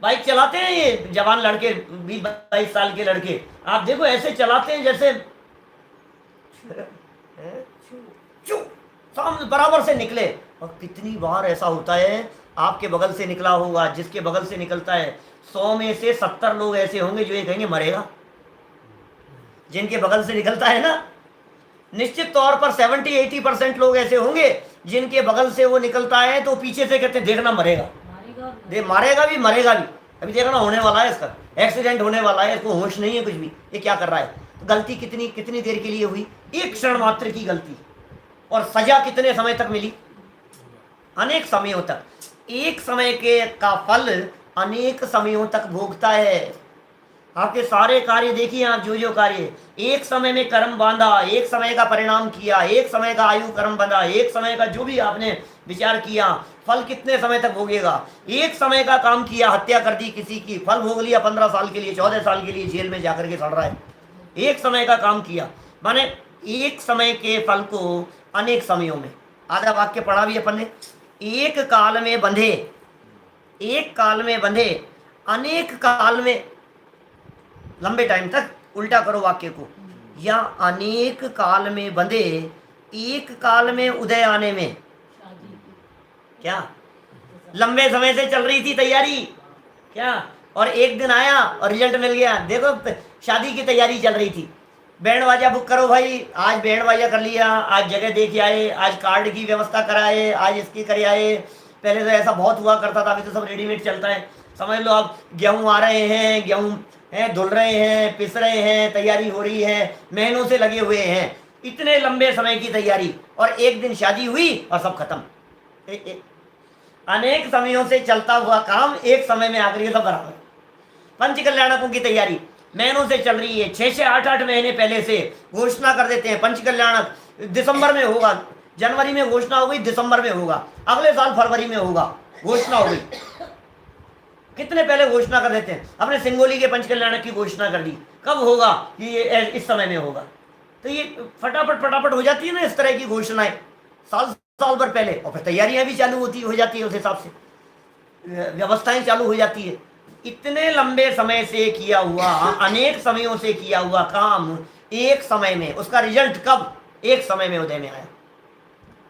बाइक चलाते हैं ये जवान लड़के, 20-22 साल के लड़के, आप देखो ऐसे चलाते हैं जैसे सामने बराबर से निकले। और कितनी बार ऐसा होता है, आपके बगल से निकला होगा, जिसके बगल से निकलता है, 100 में से 70 लोग ऐसे होंगे जो ये कहेंगे मरेगा। जिनके बगल से निकलता है ना, निश्चित तौर पर 70-80% लोग ऐसे होंगे जिनके बगल से वो निकलता है तो पीछे से कहते हैं देखना मरेगा, मारेगा भी, मरेगा भी, अभी देखना होने वाला है, इसका एक्सीडेंट होने वाला है, इसको होश नहीं है कुछ भी, ये क्या कर रहा है। तो गलती कितनी कितनी देर के लिए हुई? एक क्षण मात्र की गलती, और सजा कितने समय तक मिली? अनेक समयों तक। एक समय के का फल अनेक समयों तक भोगता है। आपके सारे कार्य देखिए, आप जो कार्य, एक समय में कर्म बांधा, एक समय का परिणाम किया, एक समय का आयु कर्म बंधा, एक समय का जो भी आपने विचार किया, फल कितने समय तक भोगेगा? एक समय का काम किया, हत्या कर दी किसी की, फल भोग लिया 15 साल के लिए, 14 साल के लिए जेल में जाकर के सड़ रहा है। एक समय का काम किया, माने एक समय के फल को अनेक समयों में। आधा वाक्य पढ़ा भी अपन ने, एक काल में बंधे, एक काल में बंधे अनेक काल में, लंबे टाइम तक, उल्टा करो वाक्य को, या अनेक काल में बंधे एक काल में उदय आने में। क्या लंबे समय से चल रही थी तैयारी क्या, और एक दिन आया और रिजल्ट मिल गया। देखो शादी की तैयारी चल रही थी, बैंड बाजा बुक करो भाई, आज बैंड बाजा कर लिया, आज जगह देख आए, आज कार्ड की व्यवस्था कराए, आज इसकी कर आए। पहले तो ऐसा बहुत हुआ करता था, अभी तो सब रेडीमेड चलता है। समझ लो आप, गेहूं आ रहे हैं, गेहूं हैं, धुल रहे हैं, पिस रहे हैं, तैयारी हो रही है, महीनों से लगे हुए हैं, इतने लंबे समय की तैयारी, और एक दिन शादी हुई और सब खत्म। अनेक समयों से चलता हुआ काम एक समय में आकर सब बराबर। पंच कल्याणकों की तैयारी महीनों से चल रही है, 6 से 8 महीने पहले से घोषणा कर देते हैं, पंच कल्याणक दिसंबर में होगा, जनवरी में घोषणा हो गई, दिसंबर में होगा, अगले साल फरवरी में होगा, घोषणा हो गई। कितने पहले घोषणा कर देते हैं। अपने सिंगोली के पंच कल्याणक की घोषणा कर दी, कब होगा, ये इस समय में होगा। तो ये फटाफट फटाफट हो जाती है ना इस तरह की घोषणाएं, साल भर पहले, और फिर तैयारियां भी चालू हो जाती है, उस हिसाब से व्यवस्थाएं चालू हो जाती है। इतने लंबे समय से किया हुआ, अनेक समयों से किया हुआ काम एक समय में, उसका रिजल्ट कब? एक समय में उदय में आया।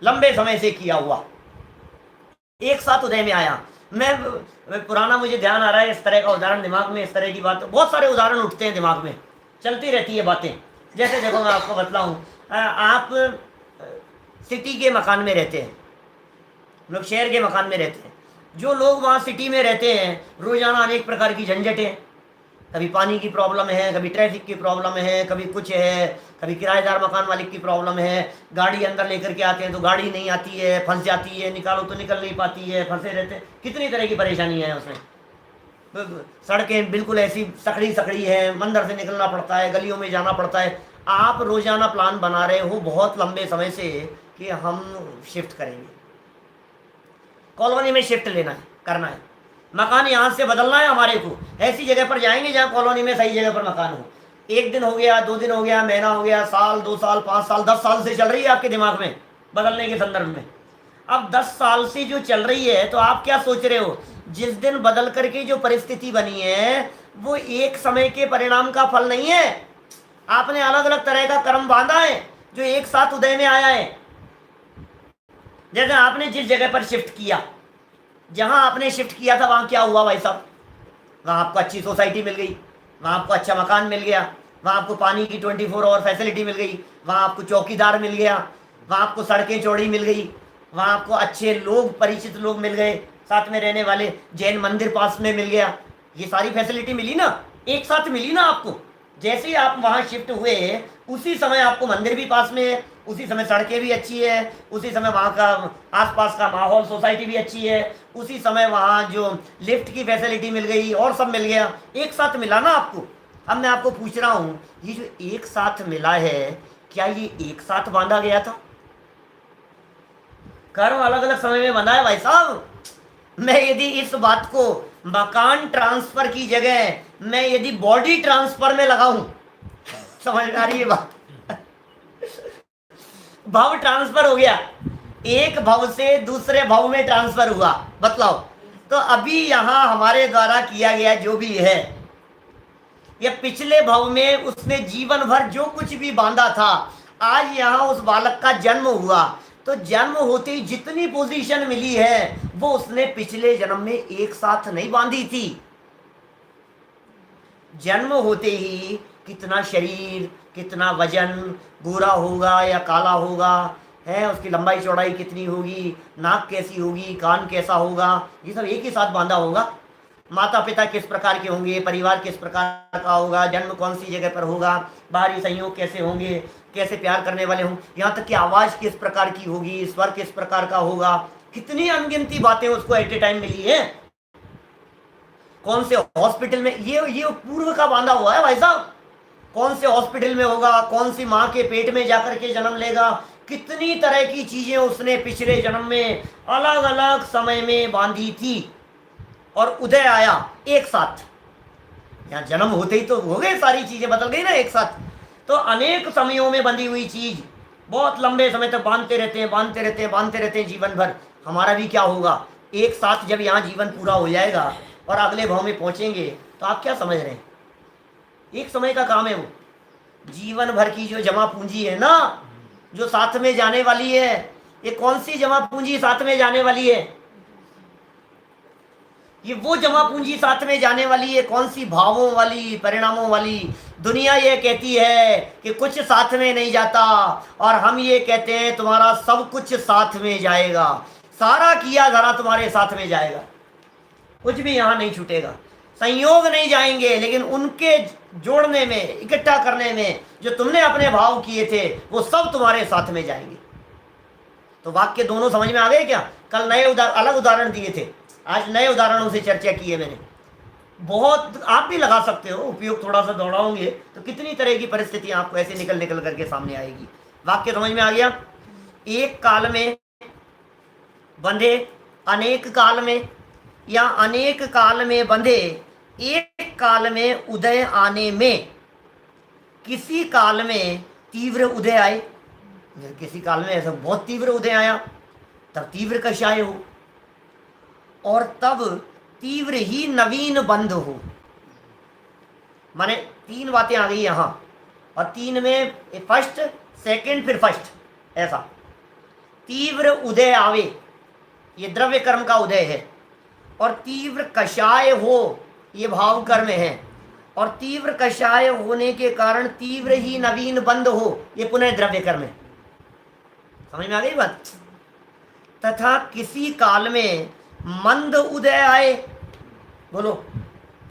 लंबे समय से किया हुआ एक साथ उदय में आया। मैं पुराना मुझे ध्यान आ रहा है, इस तरह का उदाहरण दिमाग में, इस तरह की बात, बहुत सारे उदाहरण उठते हैं दिमाग में, चलती रहती है बातें। जैसे देखो मैं आपको बतलाऊं, आप सिटी के मकान में रहते हैं, लोग शहर के मकान में रहते हैं। जो लोग वहाँ सिटी में रहते हैं, रोजाना अनेक प्रकार की झंझटें, कभी पानी की प्रॉब्लम है, कभी ट्रैफिक की प्रॉब्लम है, कभी कुछ है, कभी किराएदार मकान मालिक की प्रॉब्लम है, गाड़ी अंदर लेकर के आते हैं तो गाड़ी नहीं आती है, फंस जाती है, निकालो तो निकल नहीं पाती है, फंसे रहते हैं, कितनी तरह की परेशानियाँ हैं उसमें। सड़कें बिल्कुल ऐसी सकड़ी है, मंदिर से निकलना पड़ता है, गलियों में जाना पड़ता है। आप रोजाना प्लान बना रहे हो बहुत लंबे समय से कि हम शिफ्ट करेंगे, कॉलोनी में शिफ्ट लेना है, करना है, मकान यहाँ से बदलना है हमारे को, ऐसी जगह पर जाएंगे जहाँ कॉलोनी में सही जगह पर मकान हो। 1 दिन हो गया, 2 दिन हो गया, महीना हो गया, साल, 2 साल, 5 साल, 10 साल से चल रही है आपके दिमाग में बदलने के संदर्भ में। अब 10 साल से जो चल रही है, तो आप क्या सोच रहे हो, जिस दिन बदल करके जो परिस्थिति बनी है वो एक समय के परिणाम का फल नहीं है। आपने अलग अलग तरह का कर्म बांधा है जो एक साथ उदय में आया है। जैसे आपने जिस जगह पर शिफ्ट किया, जहां आपने शिफ्ट किया था वहां क्या हुआ भाई साहब, वहां आपको अच्छी सोसाइटी मिल गई, वहां आपको अच्छा मकान मिल गया, वहां आपको पानी की 24 आवर फैसिलिटी मिल गई, वहां आपको चौकीदार मिल गया, वहां आपको सड़कें चौड़ी मिल गई, वहां आपको अच्छे लोग, परिचित लोग मिल गए, साथ में रहने वाले, जैन मंदिर पास में मिल गया। ये सारी फैसिलिटी मिली ना, एक साथ मिली ना आपको। जैसे ही आप वहां शिफ्ट हुए उसी समय आपको मंदिर भी पास में है, उसी समय सड़कें भी अच्छी है, उसी समय वहाँ का आसपास का माहौल, सोसाइटी भी अच्छी है, उसी समय वहाँ जो लिफ्ट की फैसिलिटी मिल गई और सब मिल गया, एक साथ मिला ना आपको। अब मैं आपको पूछ रहा हूँ, ये जो एक साथ मिला है, क्या ये एक साथ बांधा गया था? कर्म अलग अलग समय में बंधा है भाई साहब। मैं यदि इस बात को मकान ट्रांसफर की जगह मैं यदि बॉडी ट्रांसफर में लगाऊं, समझ में आ रही है बात? भाव ट्रांसफर हो गया, एक भाव से दूसरे भाव में ट्रांसफर हुआ, बतलाओ। तो अभी यहां हमारे द्वारा किया गया जो भी है, या पिछले भाव में उसने जीवन भर जो कुछ भी बांधा था, आज यहां उस बालक का जन्म हुआ, तो जन्म होते ही जितनी पोजीशन मिली है वो उसने पिछले जन्म में एक साथ नहीं बांधी थी। जन्म होते ही कितना शरीर, कितना वजन, गोरा होगा या काला होगा, है उसकी लंबाई चौड़ाई कितनी होगी, नाक कैसी होगी, कान कैसा होगा, ये सब एक ही साथ बांधा होगा। माता पिता किस प्रकार के होंगे, परिवार किस प्रकार का होगा, जन्म कौन सी जगह पर होगा, बाहरी संयोग कैसे होंगे, कैसे प्यार करने वाले हों, यहाँ तक कि आवाज़ किस प्रकार की होगी, स्वर किस प्रकार का होगा, कितनी अनगिनती बातें उसको एट ए टाइम मिली है। कौन से हॉस्पिटल में, ये पूर्व का बांधा हुआ है भाई साहब। कौन से हॉस्पिटल में होगा, कौन सी माँ के पेट में जाकर के जन्म लेगा, कितनी तरह की चीजें उसने पिछले जन्म में अलग अलग समय में बांधी थी, और उदय आया एक साथ। यहाँ जन्म होते ही तो हो गए, सारी चीजें बदल गई ना एक साथ। तो अनेक समयों में बंधी हुई चीज बहुत लंबे समय तक बांधते रहते हैं, बांधते रहते हैं, बांधते रहते हैं जीवन भर। हमारा भी क्या होगा, एक साथ जब यहाँ जीवन पूरा हो जाएगा और अगले भाव में पहुंचेंगे, तो आप क्या समझ रहे हैं, एक समय का काम है वो। जीवन भर की जो जमा पूंजी है ना, जो साथ में जाने वाली है, ये कौन सी जमा पूंजी साथ में जाने वाली है? ये वो जमा पूंजी साथ में जाने वाली है, कौन सी? भावों वाली, परिणामों वाली। दुनिया ये कहती है कि कुछ साथ में नहीं जाता, और हम ये कहते हैं तुम्हारा सब कुछ साथ में जाएगा, सारा किया धरा तुम्हारे साथ में जाएगा, कुछ भी यहाँ नहीं छूटेगा। संयोग नहीं जाएंगे, लेकिन उनके जोड़ने में, इकट्ठा करने में जो तुमने अपने भाव किए थे, वो सब तुम्हारे साथ में जाएंगे। तो वाक्य दोनों समझ में आ गए क्या? कल नए अलग उदाहरण दिए थे, आज नए उदाहरणों से चर्चा की है मैंने। बहुत आप भी लगा सकते हो, उपयोग थोड़ा सा दोहराओगे तो कितनी तरह की परिस्थितियां आपको ऐसे निकल निकल करके सामने आएगी। वाक्य समझ में आ गया? एक काल में बंधे अनेक काल में, या अनेक काल में बंधे एक काल में उदय आने में, किसी काल में तीव्र उदय आए, किसी काल में ऐसा बहुत तीव्र उदय आया, तब तीव्र कषाय हो, और तब तीव्र ही नवीन बंध हो। माने 3 बातें आ गई यहां, और 3 में फर्स्ट, सेकंड, फिर फर्स्ट, ऐसा। तीव्र उदय आवे, ये द्रव्य कर्म का उदय है, और तीव्र कषाय हो, ये भाव कर्म है, और तीव्र कषाय होने के कारण तीव्र ही नवीन बंध हो, ये पुनः द्रव्य कर्म है। समझ में आ गई बात? तथा किसी काल में मंद उदय आए, बोलो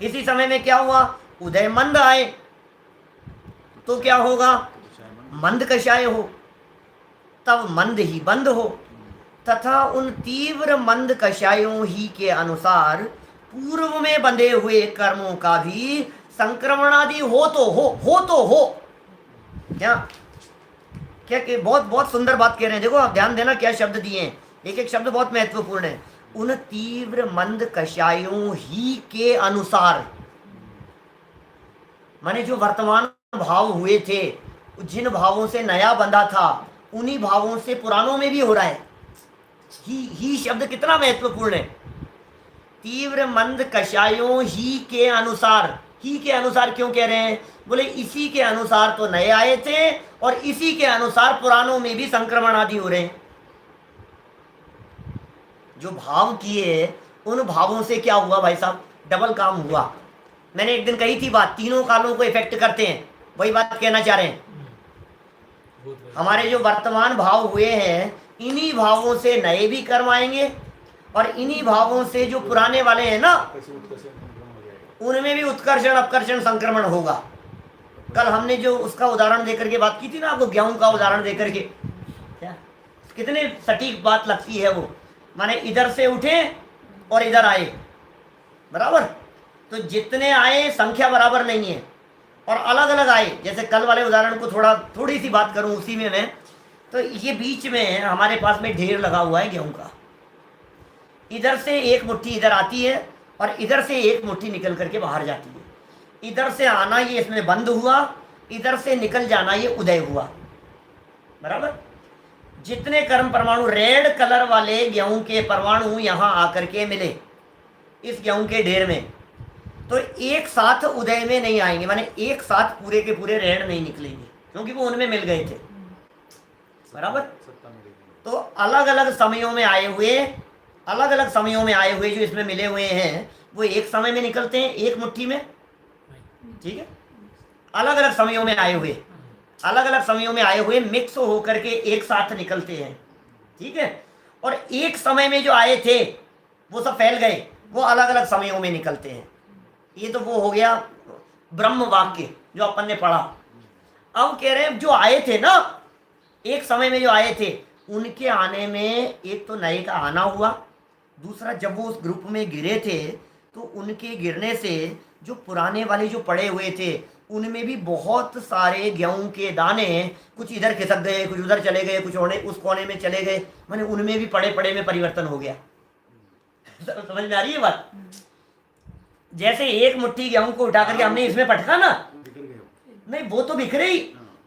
किसी समय में क्या हुआ, उदय मंद आए, तो क्या होगा, मंद कषाय हो, तब मंद ही बंद हो। तथा उन तीव्र मंद कषायों ही के अनुसार पूर्व में बंधे हुए कर्मों का भी संक्रमणादि हो तो हो। क्या क्या कि बहुत बहुत सुंदर बात कह रहे हैं। देखो आप ध्यान देना क्या शब्द दिए हैं, एक एक शब्द बहुत महत्वपूर्ण है। उन तीव्र मंद कषायों ही के अनुसार, माने जो वर्तमान भाव हुए थे, जिन भावों से नया बंधा था, उन्हीं भावों से पुरानों में भी हो रहा है। ही शब्द कितना महत्वपूर्ण है। तीव्र मंद कषायों ही के अनुसार, ही के अनुसार क्यों कह रहे हैं? बोले इसी के अनुसार तो नए आए थे और इसी के अनुसार पुरानों में भी संक्रमण आदि हो रहे हैं। जो भाव किए उन भावों से क्या हुआ भाई साहब? डबल काम हुआ। मैंने एक दिन कही थी बात, तीनों कालों को इफेक्ट करते हैं, वही बात कहना चाह रहे हैं। हमारे जो वर्तमान भाव हुए हैं, इन्हीं भावों से नए भी कर्म आएंगे और इन्हीं भावों से जो पुराने वाले हैं ना, उनमें भी उत्कर्षण अपकर्षण संक्रमण होगा। कल हमने जो उसका उदाहरण देकर के बात की थी ना आपको, गेहूं का उदाहरण देकर के, क्या कितने सटीक बात लगती है वो। माने इधर से उठे और इधर आए, बराबर, तो जितने आए संख्या बराबर नहीं है और अलग अलग आए। जैसे कल वाले उदाहरण को थोड़ी सी बात करूं उसी में मैं, तो ये बीच में हमारे पास में ढेर लगा हुआ है गेहूं का, इधर से एक मुट्ठी इधर आती है और इधर से एक मुट्ठी निकल करके बाहर जाती है। इधर से आना ये इसमें बंद हुआ, इधर से निकल जाना ये उदय हुआ, बराबर। जितने कर्म परमाणु रेड कलर वाले गेहूं के परमाणु यहां आकर के मिले इस गेहूं के ढेर में, तो एक साथ उदय में नहीं आएंगे, माने एक साथ पूरे के पूरे रेड नहीं निकलेंगे, क्योंकि वो उनमें मिल गए थे, बराबर। तो अलग अलग समयों में आए हुए, अलग अलग समयों में आए हुए जो इसमें मिले हुए हैं, वो एक समय में निकलते हैं एक मुट्ठी में, ठीक है। अलग अलग समयों में आए हुए, अलग अलग समयों में आए हुए मिक्स होकर के एक साथ निकलते हैं, ठीक है। और एक समय में जो आए थे वो सब फैल गए, वो अलग अलग समयों में निकलते हैं। ये तो वो हो गया ब्रह्म वाक्य जो अपन ने पढ़ा। अब कह रहे हैं जो आए थे ना एक समय में, जो आए थे, उनके आने में एक तो नए का आना हुआ, दूसरा जब वो उस ग्रुप में गिरे थे तो उनके गिरने से जो पुराने वाले जो पड़े हुए थे उनमें भी बहुत सारे गेहूं के दाने कुछ इधर खिसक गए, कुछ उधर चले गए, कुछ उस कोने में चले गए, माने उनमें भी पड़े पड़े में परिवर्तन हो गया। समझ में आ रही है बात? जैसे एक मुट्ठी गेहूं को उठा करके हमने इसमें पटका ना, नहीं वो तो बिखरे ही,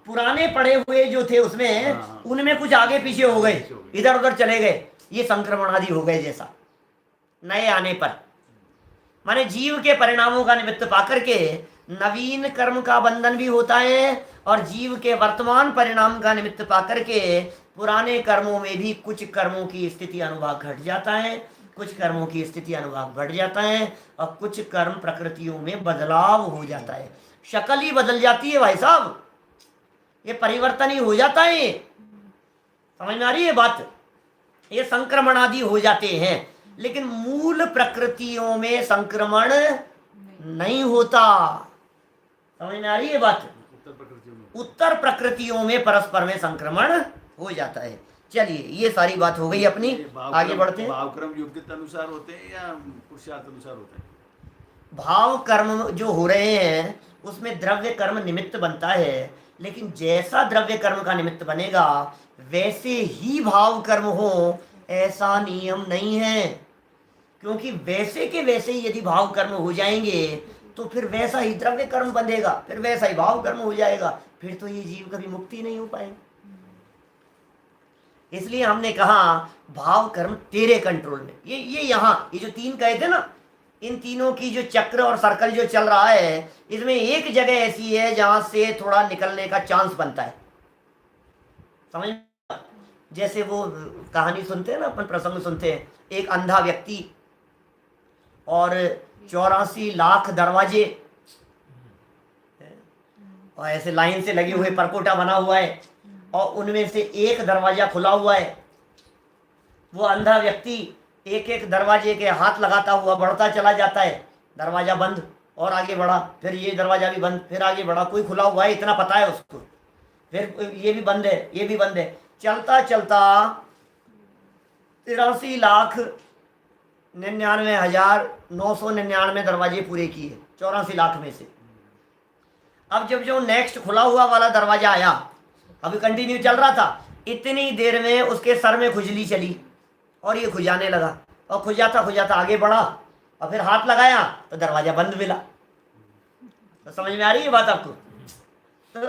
पुराने पड़े हुए जो थे उसमें उनमें कुछ आगे पीछे हो गए, इधर उधर चले गए, ये संक्रमण आदि हो गए जैसा नए आने पर। माने जीव के परिणामों का निमित्त पाकर के नवीन कर्म का बंधन भी होता है और जीव के वर्तमान परिणाम का निमित्त पाकर के पुराने कर्मों में भी कुछ कर्मों की स्थिति अनुभाग घट जाता है, कुछ कर्मों की स्थिति अनुभाग बढ़ जाता है और कुछ कर्म प्रकृतियों में बदलाव हो जाता है। शक्ल ही बदल जाती है भाई साहब, ये परिवर्तन ही हो जाता है। समझ में आ रही है बात? ये संक्रमण आदि हो जाते हैं, लेकिन मूल प्रकृतियों में संक्रमण नहीं होता। समझ में आ रही है बात? उत्तर प्रकृतियों में परस्पर में संक्रमण हो जाता है। चलिए ये सारी बात हो गई अपनी, आगे बढ़ते हैं। भाव कर्म योग्यता अनुसार होते हैं या पुरुषार्थ अनुसार होते हैं? भाव कर्म जो हो रहे हैं उसमें द्रव्य कर्म निमित्त बनता है, लेकिन जैसा द्रव्य कर्म का निमित्त बनेगा वैसे ही भाव कर्म हो ऐसा नियम नहीं है। क्योंकि वैसे के वैसे ही यदि भाव कर्म हो जाएंगे तो फिर वैसा ही द्रव्य कर्म बंधेगा, फिर वैसा ही भाव कर्म हो जाएगा, फिर तो ये जीव कभी मुक्ति नहीं हो पाएंगे। इसलिए हमने कहा भाव कर्म तेरे कंट्रोल में। ये यहाँ ये जो तीन कहे थे ना, इन तीनों की जो चक्र और सर्कल जो चल रहा है, इसमें एक जगह ऐसी है जहां से थोड़ा निकलने का चांस बनता है। समझ? जैसे वो कहानी सुनते हैं ना अपन, प्रसंग सुनते हैं, एक अंधा व्यक्ति और 84 लाख दरवाजे और ऐसे लाइन से लगे हुए परकोटा बना हुआ है और उनमें से एक दरवाजा खुला हुआ है। वो अंधा व्यक्ति एक एक दरवाजे के हाथ लगाता हुआ बढ़ता चला जाता है, दरवाजा बंद और आगे बढ़ा, फिर ये दरवाजा भी बंद, फिर आगे बढ़ा, कोई खुला हुआ है इतना पता है उसको, फिर ये भी बंद है, ये भी बंद है, चलता चलता 83,99,999 दरवाजे पूरे किए 84 लाख में से। अब जब जो नेक्स्ट खुला हुआ वाला दरवाजा आया, अभी कंटिन्यू चल रहा था, इतनी देर में उसके सर में खुजली चली और ये खुजाने लगा, और खुद जाता आगे बढ़ा और फिर हाथ लगाया तो दरवाजा बंद मिला। तो समझ में आ रही है बात आपको? तो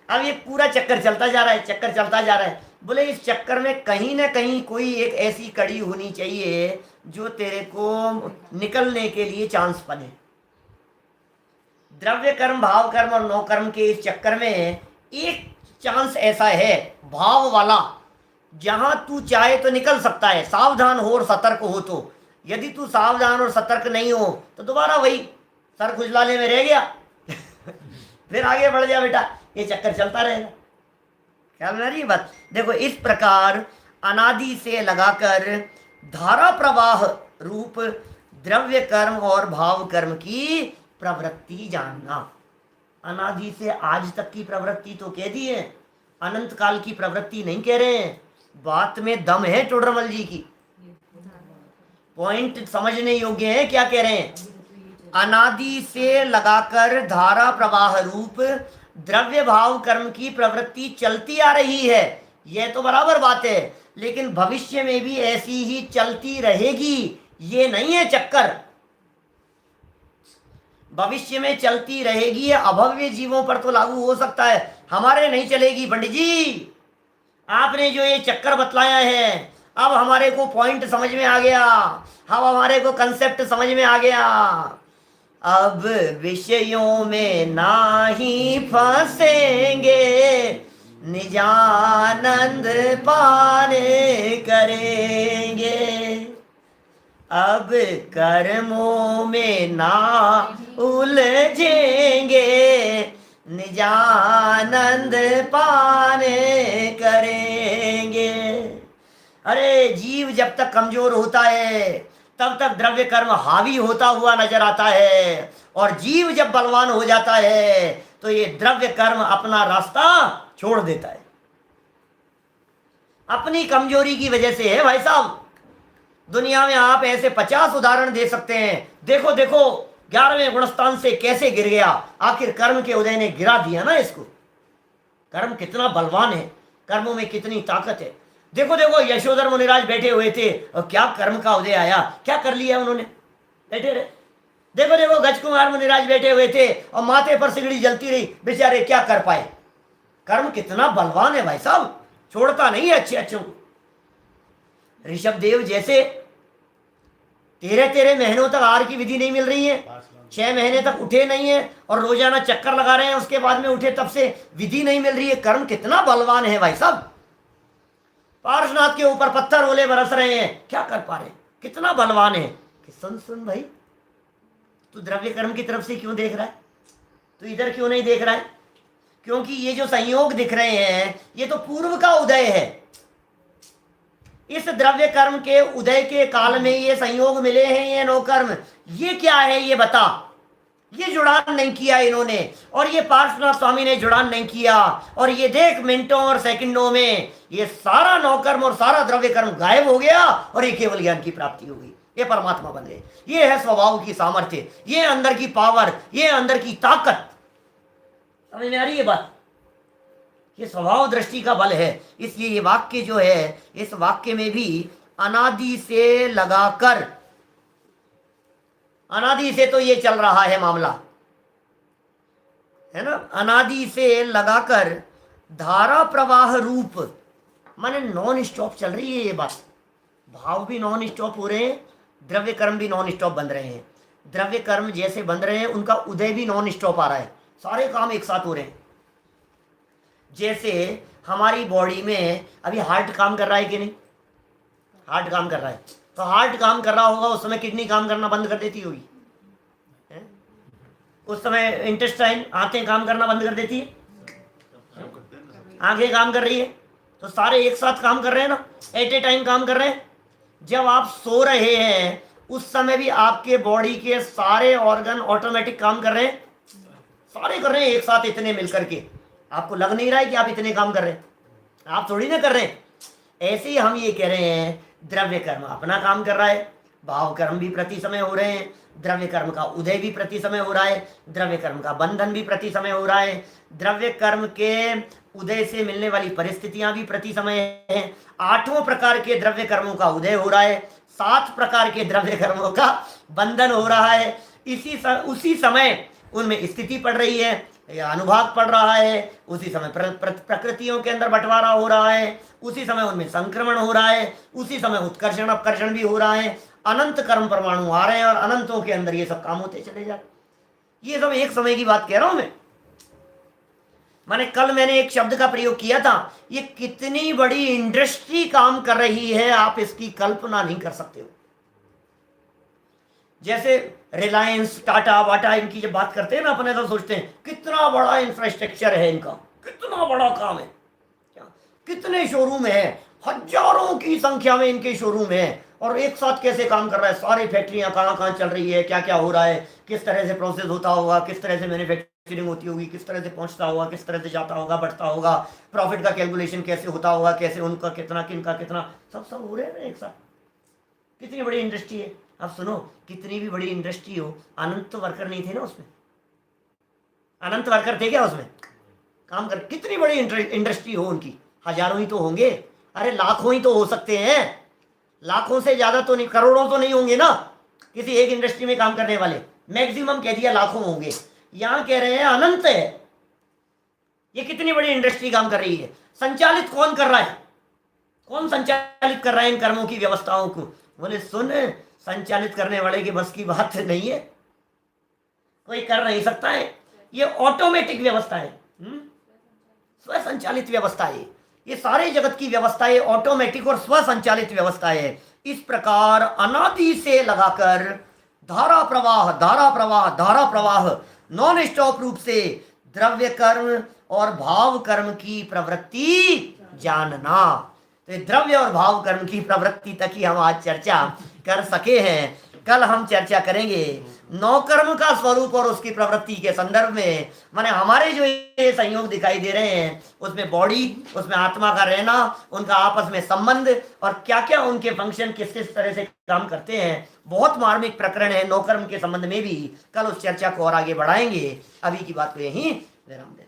अब ये पूरा चक्कर चलता जा रहा है, चक्कर चलता जा रहा है। बोले इस चक्कर में कहीं ना कहीं कोई एक ऐसी कड़ी होनी चाहिए जो तेरे को निकलने के लिए चांस बने। द्रव्य कर्म, भाव कर्म और नौ कर्म के इस चक्कर में एक चांस ऐसा है भाव वाला, जहां तू चाहे तो निकल सकता है, सावधान हो और सतर्क हो। तो यदि तू सावधान और सतर्क नहीं हो तो दोबारा वही सर खुजलाने में रह गया फिर आगे बढ़ जा बेटा, ये चक्कर चलता रहेगा। ख्याल में आ रही है बात? देखो इस प्रकार अनादि से लगाकर धारा प्रवाह रूप द्रव्य कर्म और भाव कर्म की प्रवृत्ति जानना। अनादि से आज तक की प्रवृत्ति तो कह दी है, अनंत काल की प्रवृत्ति नहीं कह रहे हैं। बात में दम है टोडरमल जी की, पॉइंट समझने योग्य है। क्या कह रहे हैं? अनादि से लगाकर धारा प्रवाह रूप द्रव्य भाव कर्म की प्रवृत्ति चलती आ रही है, यह तो बराबर बात है, लेकिन भविष्य में भी ऐसी ही चलती रहेगी, ये नहीं है चक्कर। भविष्य में चलती रहेगी, अभव्य जीवों पर तो लागू हो सकता है, हमारे नहीं चलेगी। पंडित जी आपने जो ये चक्कर बतलाया है, अब हमारे को पॉइंट समझ में आ गया, अब हमारे को कंसेप्ट समझ में आ गया। अब विषयों में नाही फंसेंगे, निजानंद पाने करेंगे। अब कर्मों में ना उलझेंगे, निजानंद पाने करेंगे। अरे जीव जब तक कमजोर होता है तब तक द्रव्य कर्म हावी होता हुआ नजर आता है, और जीव जब बलवान हो जाता है तो ये द्रव्य कर्म अपना रास्ता छोड़ देता है। अपनी कमजोरी की वजह से है भाई साहब। दुनिया में आप ऐसे 50 उदाहरण दे सकते हैं। देखो देखो 11वें गुणस्थान से कैसे गिर गया, आखिर कर्म के उदय ने गिरा दिया ना इसको। कर्म कितना बलवान है, कर्मों में कितनी ताकत है। देखो देखो यशोधर मुनिराज बैठे हुए थे और क्या कर्म का उदय आया, क्या कर लिया उन्होंने, बैठे रहे। देखो देखो गजकुमार मुनिराज बैठे हुए थे और माथे पर सिगड़ी जलती रही, बेचारे क्या कर पाए। कर्म कितना बलवान है भाई साहब, छोड़ता नहीं है अच्छे अच्छों को। ऋषभ देव जैसे 13 महीनों तक आहार की विधि नहीं मिल रही है, 6 महीने तक उठे नहीं है और रोजाना चक्कर लगा रहे हैं, उसके बाद में उठे तब से विधि नहीं मिल रही है। कर्म कितना बलवान है भाई साहब। पार्श्वनाथ के ऊपर पत्थर ओले बरस रहे हैं, क्या कर पा रहे हैं, कितना बलवान है। कि सुन भाई, तू द्रव्य कर्म की तरफ से क्यों देख रहा है, तू इधर क्यों नहीं देख रहा है? क्योंकि ये जो संयोग दिख रहे हैं ये तो पूर्व का उदय है। इस द्रव्य कर्म के उदय के काल में ये संयोग मिले हैं, ये नौ कर्म, ये क्या है ये बता। ये जुड़ान नहीं किया इन्होंने, और ये पार्श्वनाथ स्वामी ने जुड़ान नहीं किया, और ये देख मिनटों और सेकंडों में ये सारा नौ कर्म और सारा द्रव्य कर्म गायब हो गया और ये केवल ज्ञान की प्राप्ति हो गई। ये परमात्मा बन गए। ये है स्वभाव की सामर्थ्य, ये अंदर की पावर, ये अंदर की ताकत। समझ में आ रही है बात? ये स्वभाव दृष्टि का बल है। इसलिए ये वाक्य जो है, इस वाक्य में भी अनादि से लगाकर, अनादि से तो ये चल रहा है मामला, है ना, अनादि से लगाकर धारा प्रवाह रूप, माने नॉन स्टॉप चल रही है ये बात। भाव भी नॉन स्टॉप हो रहे हैं, द्रव्य कर्म भी नॉन स्टॉप बन रहे हैं। द्रव्य कर्म जैसे बन रहे हैं उनका उदय भी नॉन स्टॉप आ रहा है, सारे काम एक साथ हो रहे हैं। जैसे हमारी बॉडी में अभी हार्ट काम कर रहा है कि नहीं, हार्ट काम कर रहा है, तो हार्ट काम कर रहा होगा उस समय किडनी काम करना बंद कर देती होगी, उस समय इंटेस्टाइन, आंखें काम करना बंद कर देती है, आंखें काम कर रही है, तो सारे एक साथ काम कर रहे हैं ना, एट ए टाइम काम कर रहे हैं। जब आप सो रहे हैं उस समय भी आपके बॉडी के सारे ऑर्गन ऑटोमेटिक काम कर रहे हैं, सारे कर रहे हैं एक साथ, इतने मिलकर के। आपको लग नहीं रहा है कि आप इतने काम कर रहे हैं, आप थोड़ी ना कर रहे हैं। ऐसे ही हम ये कह रहे हैं द्रव्य कर्म अपना काम कर रहा है, भाव कर्म भी प्रति समय हो रहे हैं, द्रव्य कर्म का उदय भी प्रति समय हो रहा है, द्रव्य कर्म का बंधन भी प्रति समय हो रहा है। द्रव्य कर्म के उदय से मिलने वाली परिस्थितियां भी प्रति समय हैं। 8 प्रकार के द्रव्य कर्मों का उदय हो रहा है, 7 प्रकार के द्रव्य कर्मों का बंधन हो रहा है। उसी समय उनमें स्थिति पड़ रही है या अनुभाग पड़ रहा है, उसी समय प्रकृतियों के अंदर बंटवारा हो रहा है, उसी समय उनमें संक्रमण हो रहा है, उसी समय उत्कर्षण अपकर्षण भी हो रहा है। अनंत कर्म परमाणु आ रहे हैं और अनंतों के अंदर ये सब काम होते चले जाते। ये सब एक समय की बात कह रहा हूं मैं। माने कल मैंने एक शब्द का प्रयोग किया था, ये कितनी बड़ी इंडस्ट्री काम कर रही है, आप इसकी कल्पना नहीं कर सकते हो। जैसे रिलायंस, टाटा वाटा, इनकी जब बात करते हैं ना, अपने तो सोचते हैं कितना बड़ा इंफ्रास्ट्रक्चर है इनका, कितना बड़ा काम है, क्या कितने शोरूम है, हजारों की संख्या में इनके शोरूम है, और एक साथ कैसे काम कर रहा है, सारी फैक्ट्रियां कहाँ कहाँ चल रही है, क्या क्या हो रहा है, किस तरह से प्रोसेस होता होगा, किस तरह से मैन्युफैक्चरिंग होती होगी, किस तरह से पहुंचता होगा, किस तरह से जाता होगा, बढ़ता होगा, प्रॉफिट का कैलकुलेशन कैसे होता होगा, कैसे उनका कितना, किनका कितना, सब हो रहे हैं एक साथ। कितनी बड़ी इंडस्ट्री है। अब सुनो, कितनी भी बड़ी इंडस्ट्री हो, अनंत तो वर्कर नहीं थे ना उसमें, अनंत वर्कर थे क्या उसमें काम कर? कितनी बड़ी इंडस्ट्री हो उनकी, हजारों ही तो होंगे, अरे लाखों ही तो हो सकते हैं, लाखों से ज्यादा तो नहीं, करोड़ों तो नहीं होंगे ना किसी एक इंडस्ट्री में काम करने वाले, मैक्सिमम कह दिया लाखों होंगे, यहां कह रहे हैं अनंत है। ये कितनी बड़ी इंडस्ट्री काम कर रही है, संचालित कौन कर रहा है, कौन संचालित कर रहा है इन कर्मों की व्यवस्थाओं को? बोले सुन, संचालित करने वाले के बस की बात नहीं है, कोई कर नहीं सकता है, ये ऑटोमेटिक व्यवस्था है, स्वसंचालित व्यवस्था है। ये सारे जगत की व्यवस्था है ऑटोमेटिक और स्वसंचालित व्यवस्था है। इस प्रकार अनादि से लगाकर धारा प्रवाह धारा प्रवाह धारा प्रवाह नॉन स्टॉप रूप से द्रव्य कर्म और भाव कर्म की प्रवृत्ति जानना। तो द्रव्य और भाव कर्म की प्रवृत्ति तक ही हम आज चर्चा कर सके हैं। कल हम चर्चा करेंगे नौकर्म का स्वरूप और उसकी प्रवृत्ति के संदर्भ में। माने हमारे जो ये संयोग दिखाई दे रहे हैं उसमें बॉडी, उसमें आत्मा का रहना, उनका आपस में संबंध और क्या क्या उनके फंक्शन किस किस तरह से काम करते हैं, बहुत मार्मिक प्रकरण है नौकर्म के संबंध में भी। कल उस चर्चा को और आगे बढ़ाएंगे। अभी की बात को यहीं विराम दें।